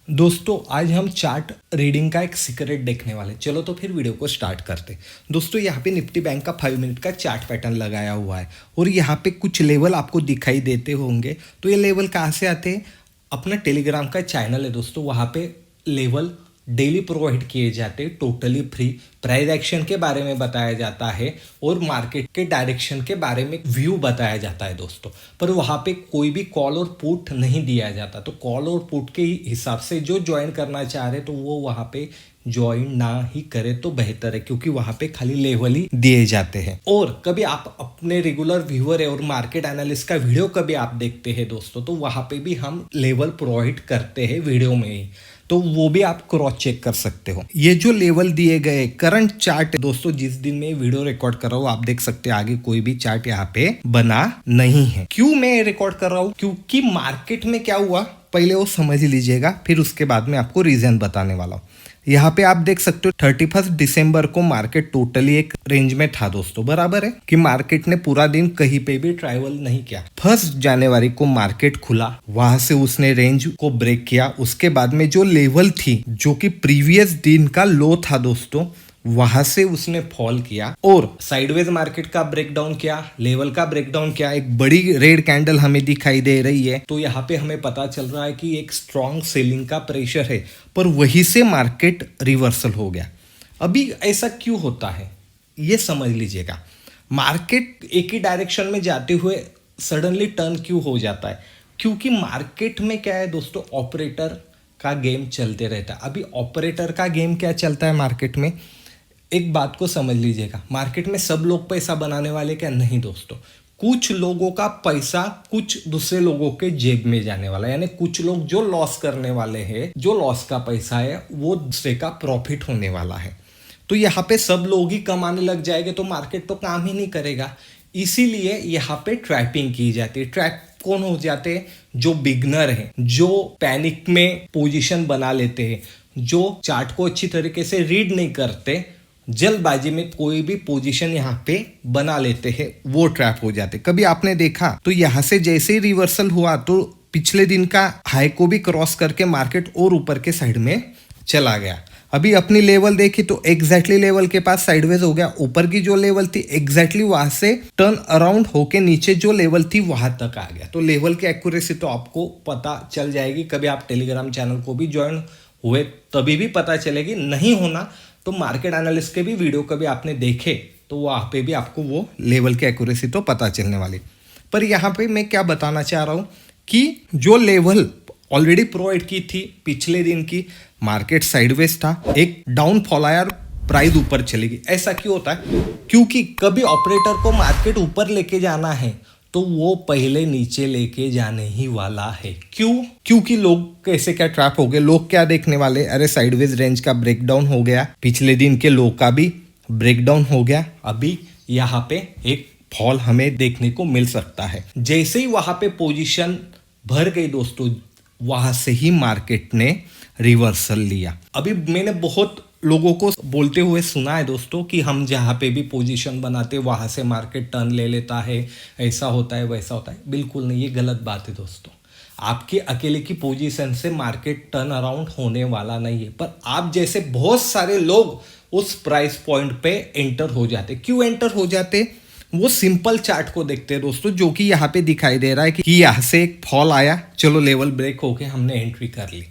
दोस्तों आज हम चार्ट रीडिंग का एक सीक्रेट देखने वाले। चलो तो फिर वीडियो को स्टार्ट करते। दोस्तों यहाँ पे निफ्टी बैंक का 5 मिनट का चार्ट पैटर्न लगाया हुआ है और यहाँ पे कुछ लेवल आपको दिखाई देते होंगे। तो ये लेवल कहाँ से आते हैं? अपना टेलीग्राम का चैनल है दोस्तों, वहाँ पे लेवल डेली प्रोवाइड किए जाते, टोटली फ्री। प्राइस एक्शन के बारे में बताया जाता है और मार्केट के डायरेक्शन के बारे में व्यू बताया जाता है दोस्तों। पर वहाँ पे कोई भी कॉल और पुट नहीं दिया जाता। तो कॉल और पुट के हिसाब से जो ज्वाइन करना चाह रहे तो वो वहाँ पे ज्वाइन ना ही करे तो बेहतर है, क्योंकि वहाँ पे खाली लेवल ही दिए जाते हैं। और कभी आप अपने रेगुलर व्यूअर है और मार्केट एनालिस्ट का वीडियो कभी आप देखते हैं दोस्तों, तो वहाँ पे भी हम लेवल प्रोवाइड करते हैं वीडियो में ही, तो वो भी आप क्रॉस चेक कर सकते हो। ये जो लेवल दिए गए करंट चार्ट है दोस्तों, जिस दिन मैं वीडियो रिकॉर्ड कर रहा हूँ आप देख सकते हैं आगे कोई भी चार्ट यहाँ पे बना नहीं है। क्यों मैं रिकॉर्ड कर रहा हूँ? क्योंकि मार्केट में क्या हुआ पहले वो समझ लीजिएगा, फिर उसके बाद में आपको रीजन बताने वाला हूँ। यहाँ पे आप देख सकते हो 31 दिसंबर को मार्केट टोटली एक रेंज में था दोस्तों, बराबर है कि मार्केट ने पूरा दिन कहीं पे भी ट्रैवल नहीं किया। 1 जनवरी को मार्केट खुला, वहां से उसने रेंज को ब्रेक किया। उसके बाद में जो लेवल थी जो कि प्रीवियस दिन का लो था दोस्तों, वहां से उसने फॉल किया और साइडवेज मार्केट का ब्रेकडाउन किया, लेवल का ब्रेकडाउन किया। एक बड़ी रेड कैंडल हमें दिखाई दे रही है, तो यहाँ पे हमें पता चल रहा है कि एक स्ट्रॉन्ग सेलिंग का प्रेशर है। पर वहीं से मार्केट रिवर्सल हो गया। अभी ऐसा क्यों होता है ये समझ लीजिएगा। मार्केट एक ही डायरेक्शन में जाते हुए सडनली टर्न क्यों हो जाता है? क्योंकि मार्केट में क्या है दोस्तों, ऑपरेटर का गेम चलते रहता है। अभी ऑपरेटर का गेम क्या चलता है मार्केट में, एक बात को समझ लीजिएगा। मार्केट में सब लोग पैसा बनाने वाले क्या? नहीं दोस्तों। कुछ लोगों का पैसा कुछ दूसरे लोगों के जेब में जाने वाला है, यानी कुछ लोग जो लॉस करने वाले हैं, जो लॉस का पैसा है वो दूसरे का प्रॉफिट होने वाला है। तो यहाँ पे सब लोग ही कमाने लग जाएंगे तो मार्केट तो काम ही नहीं करेगा। इसीलिए यहाँ पे ट्रैपिंग की जाती है। ट्रैप कौन हो जाते हैं? जो बिगनर हैं, जो पैनिक में पोजीशन बना लेते हैं, जो चार्ट को अच्छी तरीके से रीड नहीं करते, जल्दबाजी में कोई भी पोजीशन यहाँ पे बना लेते हैं, वो ट्रैप हो जाते। कभी आपने देखा तो यहाँ से जैसे ही रिवर्सल हुआ तो पिछले दिन का हाई को भी क्रॉस करके मार्केट और ऊपर के साइड में चला गया। अभी अपनी लेवल देखी तो एग्जैक्टली लेवल के पास साइडवेज हो गया। ऊपर की जो लेवल थी एग्जैक्टली वहां से टर्न अराउंड होके नीचे जो लेवल थी वहां तक आ गया। तो लेवल की एक्यूरेसी तो आपको पता चल जाएगी। कभी आप टेलीग्राम चैनल को भी ज्वाइन हुए तभी भी पता चलेगी। नहीं होना तो मार्केट एनालिस्ट के भी वीडियो कभी आपने देखे तो वहाँ पे भी आपको वो लेवल की एक्यूरेसी तो पता चलने वाली। पर यहाँ पे मैं क्या बताना चाह रहा हूँ कि जो लेवल ऑलरेडी प्रोवाइड की थी पिछले दिन की, मार्केट साइडवेज था, एक डाउनफॉल आया और प्राइस ऊपर चलेगी। ऐसा क्यों होता है? क्योंकि कभी ऑपरेटर को मार्केट ऊपर लेके जाना है तो वो पहले नीचे लेके जाने ही वाला है। क्यों? क्योंकि लोग कैसे क्या ट्रैप हो गए। लोग क्या देखने वाले, अरे साइडवेज रेंज का ब्रेकडाउन हो गया, पिछले दिन के लो का भी ब्रेकडाउन हो गया, अभी यहाँ पे एक फॉल हमें देखने को मिल सकता है। जैसे ही वहां पे पोजीशन भर गई दोस्तों, वहां से ही मार्केट ने रिवर्सल लिया। अभी मैंने बहुत लोगों को बोलते हुए सुना है दोस्तों कि हम जहाँ पे भी पोजीशन बनाते वहां से मार्केट टर्न ले लेता है, ऐसा होता है वैसा होता है। बिल्कुल नहीं, ये गलत बात है दोस्तों। आपके अकेले की पोजीशन से मार्केट टर्न अराउंड होने वाला नहीं है। पर आप जैसे बहुत सारे लोग उस प्राइस पॉइंट पे एंटर हो जाते। क्यों एंटर हो जाते? वो सिंपल चार्ट को देखते हैं दोस्तों, जो कि यहाँ पे दिखाई दे रहा है कि यहाँ से एक फॉल आया, चलो लेवल ब्रेक होके हमने एंट्री कर ली।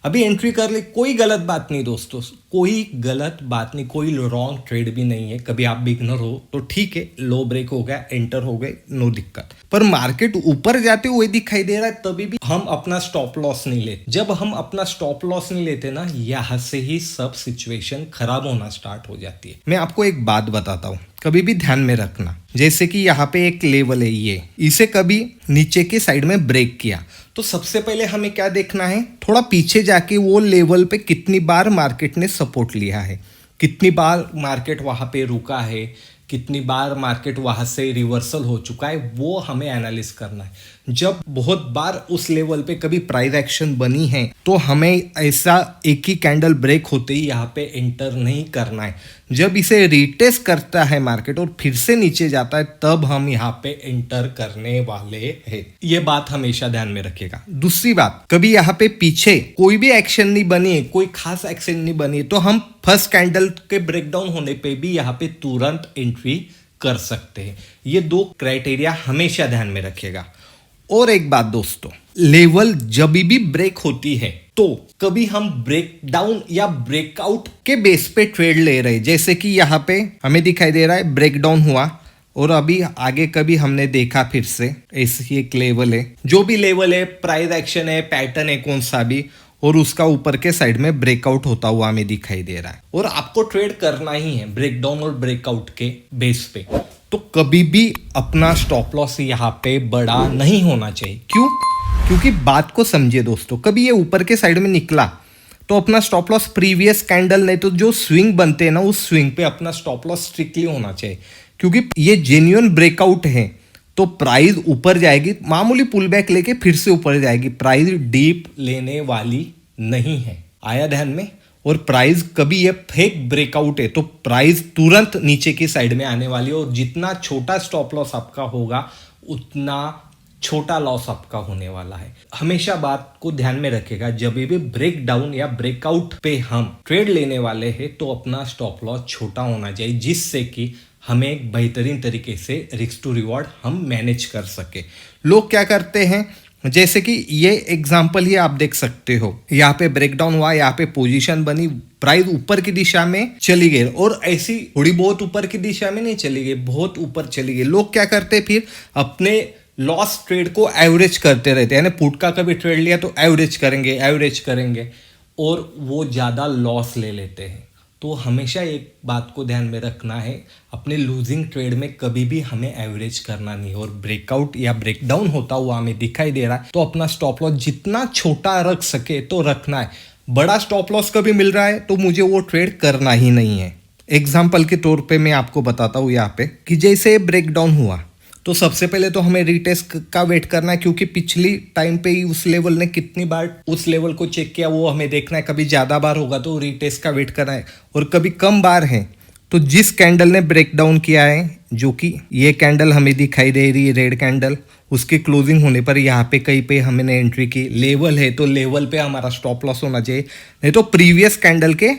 अभी एंट्री कर ली, कोई गलत बात नहीं दोस्तों, कोई गलत बात नहीं, कोई रॉन्ग ट्रेड भी नहीं है। कभी आप बिगनर हो तो ठीक है, लो ब्रेक हो गया, एंटर हो गए, नो दिक्कत। पर मार्केट ऊपर जाते हुए दिखाई दे रहा है तभी भी हम अपना स्टॉप लॉस नहीं लेते। जब हम अपना स्टॉप लॉस नहीं लेते ना, यहाँ से ही सब सिचुएशन खराब होना स्टार्ट हो जाती है। मैं आपको एक बात बताता हूँ, कभी भी ध्यान में रखना। जैसे कि यहाँ पे एक लेवल है, ये इसे कभी नीचे के साइड में ब्रेक किया तो सबसे पहले हमें क्या देखना है, थोड़ा पीछे जाके वो लेवल पे कितनी बार मार्केट ने सपोर्ट लिया है, कितनी बार मार्केट वहां पे रुका है, कितनी बार मार्केट वहां से रिवर्सल हो चुका है, वो हमें एनालिसिस करना है। जब बहुत बार उस लेवल पे कभी प्राइस एक्शन बनी है तो हमें ऐसा एक ही कैंडल ब्रेक होते ही यहाँ पे एंटर नहीं करना है। जब इसे रीटेस्ट करता है मार्केट और फिर से नीचे जाता है तब हम यहाँ पे एंटर करने वाले हैं। ये बात हमेशा ध्यान में रखिएगा। दूसरी बात, कभी यहाँ पे पीछे कोई भी एक्शन नहीं बनी है, कोई खास एक्शन नहीं बनी है, तो हम फर्स्ट कैंडल के ब्रेकडाउन होने पे भी यहाँ पे तुरंत एंट्री कर सकते हैं। ये दो क्राइटेरिया हमेशा ध्यान में रखिएगा। और एक बात दोस्तों, लेवल जब भी ब्रेक होती है तो कभी हम ब्रेक डाउन या ब्रेकआउट के बेस पे ट्रेड ले रहे हैं। जैसे कि यहाँ पे हमें दिखाई दे रहा है ब्रेक डाउन हुआ और अभी आगे कभी हमने देखा फिर से ऐसी एक लेवल है, जो भी लेवल है, प्राइस एक्शन है, पैटर्न है कौन सा भी, और उसका ऊपर के साइड में ब्रेकआउट होता हुआ हमें दिखाई दे रहा है और आपको ट्रेड करना ही है ब्रेक डाउन और ब्रेकआउट के बेस पे। तो कभी भी अपना स्टॉप लॉस यहाँ पे बड़ा नहीं होना चाहिए। क्यों? क्योंकि बात को समझिए दोस्तों, कभी ये ऊपर के साइड में निकला तो अपना स्टॉप लॉस प्रीवियस कैंडल नहीं तो जो स्विंग बनते हैं ना, उस स्विंग पे अपना स्टॉप लॉस स्ट्रिक्टली होना चाहिए। क्योंकि ये जेन्युइन ब्रेकआउट है तो प्राइस ऊपर जाएगी, मामूली पुल बैक लेके फिर से ऊपर जाएगी, प्राइस डीप लेने वाली नहीं है। आया ध्यान में? और प्राइस कभी ये फेक ब्रेकआउट है तो प्राइस तुरंत नीचे की साइड में आने वाली है और जितना छोटा स्टॉप लॉस आपका होगा उतना छोटा लॉस आपका होने वाला है। हमेशा बात को ध्यान में रखेगा, जब भी ब्रेक डाउन या ब्रेकआउट पे हम ट्रेड लेने वाले हैं तो अपना स्टॉप लॉस छोटा होना चाहिए, जिससे कि हमें एक बेहतरीन तरीके से रिस्क टू रिवॉर्ड हम मैनेज कर सके। लोग क्या करते हैं, जैसे कि ये एग्जांपल ही आप देख सकते हो, यहाँ पे ब्रेकडाउन हुआ, यहाँ पे पोजीशन बनी, प्राइस ऊपर की दिशा में चली गई और ऐसी थोड़ी बहुत ऊपर की दिशा में नहीं चली गई, बहुत ऊपर चली गई। लोग क्या करते फिर अपने लॉस ट्रेड को एवरेज करते रहते हैं, यानी पुट का कभी ट्रेड लिया तो एवरेज करेंगे और वो ज़्यादा लॉस ले लेते हैं। तो हमेशा एक बात को ध्यान में रखना है, अपने लूजिंग ट्रेड में कभी भी हमें एवरेज करना नहीं और ब्रेकआउट या ब्रेकडाउन होता हुआ हमें दिखाई दे रहा है तो अपना स्टॉप लॉस जितना छोटा रख सके तो रखना है। बड़ा स्टॉप लॉस कभी मिल रहा है तो मुझे वो ट्रेड करना ही नहीं है। एग्जाम्पल के तौर पे मैं आपको बताता हूँ यहाँ पे कि जैसे ब्रेकडाउन हुआ तो सबसे पहले तो हमें रीटेस्ट का वेट करना है, क्योंकि पिछली टाइम पे ही उस लेवल ने कितनी बार उस लेवल को चेक किया वो हमें देखना है। कभी ज़्यादा बार होगा तो रीटेस्ट का वेट करना है और कभी कम बार है तो जिस कैंडल ने ब्रेकडाउन किया है, जो कि ये कैंडल हमें दिखाई दे रही है रेड कैंडल, उसकी क्लोजिंग होने पर यहाँ पे कहीं पे हमने एंट्री की, लेवल है तो लेवल पे हमारा स्टॉप लॉस होना चाहिए, नहीं तो प्रीवियस कैंडल के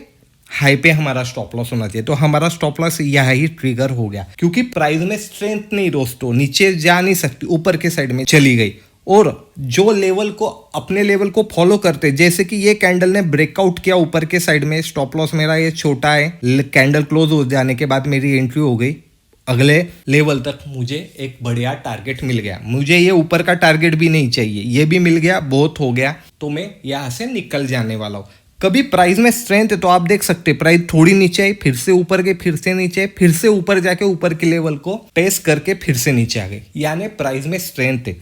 हाई पे हमारा स्टॉप लॉस होना चाहिए। तो हमारा स्टॉप लॉस यह ही ट्रिगर हो गया, क्योंकि प्राइस में स्ट्रेंथ नहीं दोस्तों, नीचे जा नहीं सकती, ऊपर के साइड में चली गई और जो लेवल को अपने लेवल को फॉलो करते, जैसे कि ये कैंडल ने ब्रेकआउट किया ऊपर के साइड में, स्टॉप लॉस मेरा ये छोटा है, कैंडल क्लोज हो जाने के बाद मेरी एंट्री हो गई, अगले लेवल तक मुझे एक बढ़िया टारगेट मिल गया। मुझे ये ऊपर का टारगेट भी नहीं चाहिए, ये भी मिल गया, बहुत हो गया, तो मैं यहाँ से निकल जाने वाला हूँ। कभी प्राइस में स्ट्रेंथ है तो आप देख सकते हैं प्राइस थोड़ी नीचे आई, फिर से ऊपर गई, फिर से नीचे आई, फिर से ऊपर जाके ऊपर के लेवल को टेस्ट करके फिर से नीचे आ गई, यानी प्राइस में स्ट्रेंथ है।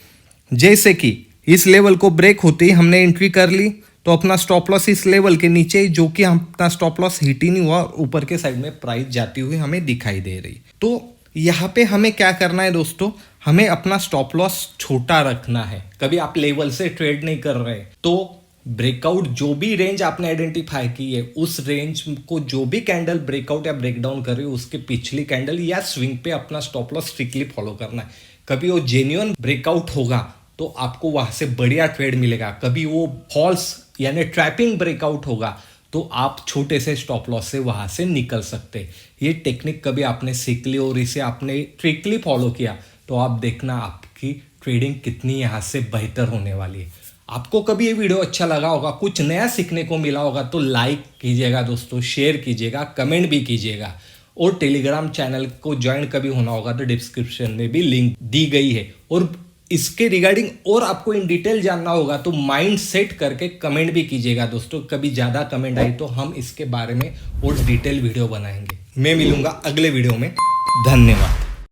जैसे कि इस लेवल को ब्रेक होते ही हमने एंट्री कर ली तो अपना स्टॉप लॉस इस लेवल के नीचे ही, जो कि हम अपना स्टॉप लॉस हिट ही नहीं हुआ, ऊपर के साइड में प्राइस जाती हुई हमें दिखाई दे रही। तो यहाँ पे हमें क्या करना है दोस्तों, हमें अपना स्टॉप लॉस छोटा रखना है। कभी आप लेवल से ट्रेड नहीं कर रहे तो ब्रेकआउट जो भी रेंज आपने आइडेंटिफाई की है, उस रेंज को जो भी कैंडल ब्रेकआउट या ब्रेकडाउन कर रही है उसके पिछली कैंडल या स्विंग पे अपना स्टॉप लॉस स्ट्रिक्टली फॉलो करना है। कभी वो जेन्युइन ब्रेकआउट होगा तो आपको वहां से बढ़िया ट्रेड मिलेगा, कभी वो फॉल्स यानी ट्रैपिंग ब्रेकआउट होगा तो आप छोटे से स्टॉप लॉस से वहां से निकल सकते। ये टेक्निक कभी आपने सीख ली और इसे आपने स्ट्रिक्टली फॉलो किया तो आप देखना आपकी ट्रेडिंग कितनी यहाँ से बेहतर होने वाली है। आपको कभी ये वीडियो अच्छा लगा होगा, कुछ नया सीखने को मिला होगा तो लाइक कीजिएगा दोस्तों, शेयर कीजिएगा, कमेंट भी कीजिएगा और टेलीग्राम चैनल को ज्वाइन कभी होना होगा तो डिस्क्रिप्शन में भी लिंक दी गई है। और इसके रिगार्डिंग और आपको इन डिटेल जानना होगा तो माइंड सेट करके कमेंट भी कीजिएगा दोस्तों। कभी ज़्यादा कमेंट आई तो हम इसके बारे में और डिटेल वीडियो बनाएंगे। मैं मिलूंगा अगले वीडियो में। धन्यवाद।